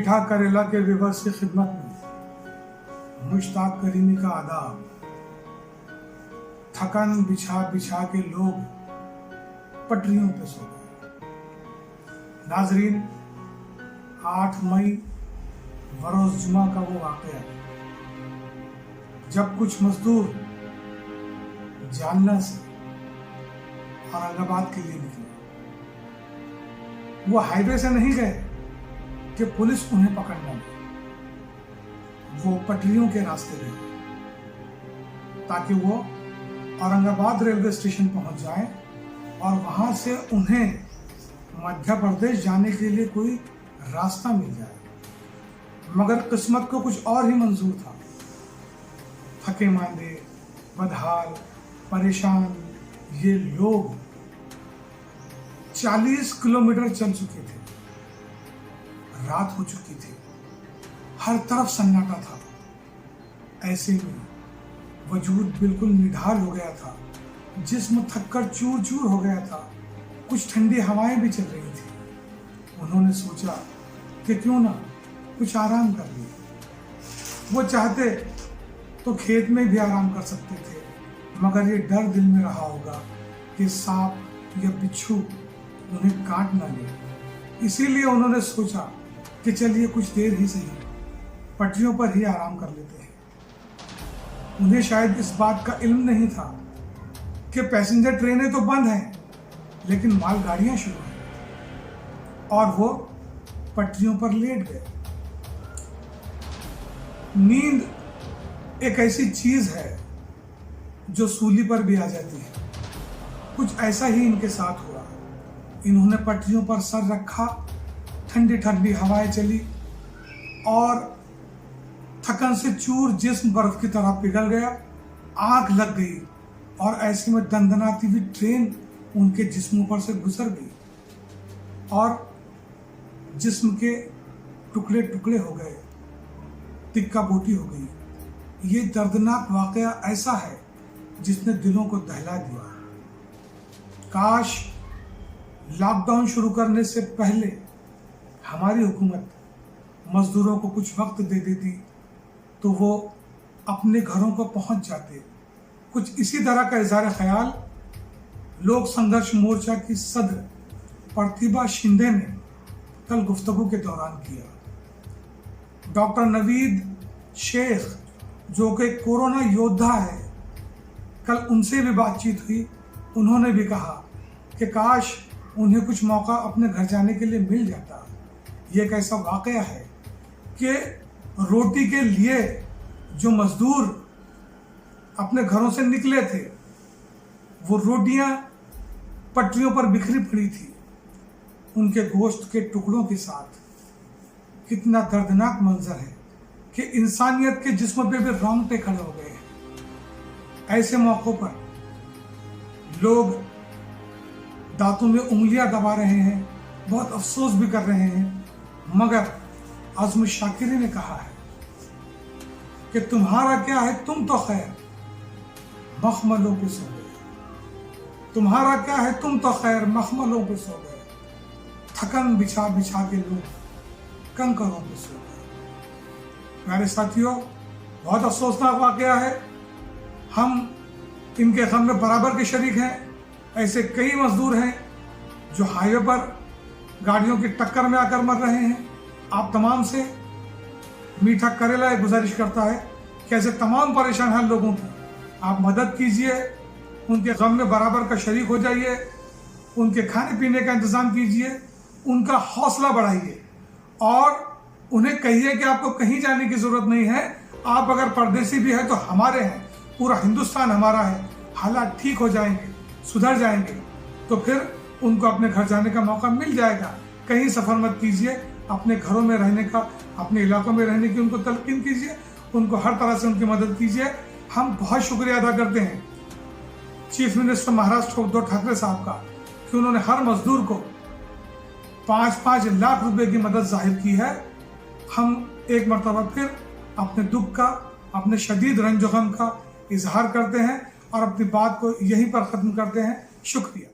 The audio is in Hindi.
मीठा करेला के विवश की खिदमत में मुश्ताक करीमी का आदाब। थकन बिछा बिछा के लोग पटरियों पे सो गए। नाजरीन, 8 मई बरोज जुमा का वो वाक़या है जब कुछ मजदूर जालना से औरंगाबाद के लिए निकले। वो हाईवे से नहीं गए कि पुलिस उन्हें पकड़ना ले, वो पटरियों के रास्ते गए ताकि वो औरंगाबाद रेलवे स्टेशन पहुंच जाए और वहां से उन्हें मध्य प्रदेश जाने के लिए कोई रास्ता मिल जाए। मगर किस्मत को कुछ और ही मंजूर था। थके मांदे, बदहाल, परेशान ये लोग 40 किलोमीटर चल चुके थे। रात हो चुकी थी, हर तरफ सन्नाटा था। ऐसे में वजूद बिल्कुल निढाल हो गया था, जिस्म थककर चूर चूर हो गया था। कुछ ठंडी हवाएं भी चल रही थी। उन्होंने सोचा कि क्यों ना कुछ आराम कर लिए। वो चाहते तो खेत में भी आराम कर सकते थे, मगर ये डर दिल में रहा होगा कि सांप या बिच्छू उन्हें काट ना ले। इसीलिए उन्होंने सोचा कि चलिए कुछ देर ही सही पटरियों पर ही आराम कर लेते हैं। उन्हें शायद इस बात का इल्म नहीं था कि पैसेंजर ट्रेनें तो बंद हैं, लेकिन मालगाड़ियां शुरू हैं। और वो पटरियों पर लेट गए। नींद एक ऐसी चीज है जो सूली पर भी आ जाती है। कुछ ऐसा ही इनके साथ हुआ। इन्होंने पटरियों पर सर रखा, ठंडी ठंडी हवाएं चली और थकन से चूर जिस्म बर्फ की तरह पिघल गया। आग लग गई और ऐसे में दंदनाती हुई ट्रेन उनके जिस्मों पर से गुजर गई और जिस्म के टुकड़े टुकड़े हो गए, टिक्का बोटी हो गई। ये दर्दनाक वाकया ऐसा है जिसने दिलों को दहला दिया। काश लॉकडाउन शुरू करने से पहले हमारी हुकूमत मजदूरों को कुछ वक्त दे देती तो वो अपने घरों को पहुंच जाते। कुछ इसी तरह का इज़हार ख्याल लोक संघर्ष मोर्चा की सदर प्रतिभा शिंदे ने कल गुफ्तगू के दौरान किया। डॉक्टर नवीद शेख, जो कि कोरोना योद्धा है, कल उनसे भी बातचीत हुई। उन्होंने भी कहा कि काश उन्हें कुछ मौका अपने घर जाने के लिए मिल जाता। ये एक ऐसा वाकया है कि रोटी के लिए जो मजदूर अपने घरों से निकले थे, वो रोटियां पटरियों पर बिखरी पड़ी थी उनके गोश्त के टुकड़ों के साथ। कितना दर्दनाक मंजर है कि इंसानियत के जिस्म पे भी रोंगटे खड़े हो गए हैं। ऐसे मौकों पर लोग दांतों में उंगलियां दबा रहे हैं, बहुत अफसोस भी कर रहे हैं। मगर आज़म शाकिरी ने कहा है कि तुम्हारा क्या है, तुम तो खैर मखमलों पे सो गए। तुम्हारा क्या है, तुम तो खैर मखमलों पे सो गए। थकन बिछा बिछा के लोग कंकरों पे सो गए। प्यारे साथियों, बहुत अफसोसनाक वाकया है। हम इनके गम में बराबर के शरीक हैं। ऐसे कई मजदूर हैं जो हाईवे पर गाड़ियों की टक्कर में आकर मर रहे हैं। आप तमाम से मीठा करेला एक गुजारिश करता है कि ऐसे तमाम परेशान हैं लोगों की आप मदद कीजिए, उनके गम में बराबर का शरीक हो जाइए, उनके खाने पीने का इंतज़ाम कीजिए, उनका हौसला बढ़ाइए और उन्हें कहिए कि आपको कहीं जाने की ज़रूरत नहीं है। आप अगर परदेसी भी हैं तो हमारे हैं, पूरा हिंदुस्तान हमारा है। हालात ठीक हो जाएंगे, सुधर जाएंगे तो फिर उनको अपने घर जाने का मौका मिल जाएगा। कहीं सफ़र मत कीजिए, अपने घरों में रहने का, अपने इलाकों में रहने की उनको तलकीन कीजिए, उनको हर तरह से उनकी मदद कीजिए। हम बहुत शुक्रिया अदा करते हैं चीफ मिनिस्टर महाराष्ट्र उद्धव ठाकरे साहब का कि उन्होंने हर मजदूर को 5-5 लाख रुपए की मदद जाहिर की है। हम एक मरतबा फिर अपने दुख का, अपने शदीद रंजो गम का इजहार करते हैं और अपनी बात को यहीं पर ख़त्म करते हैं। शुक्रिया।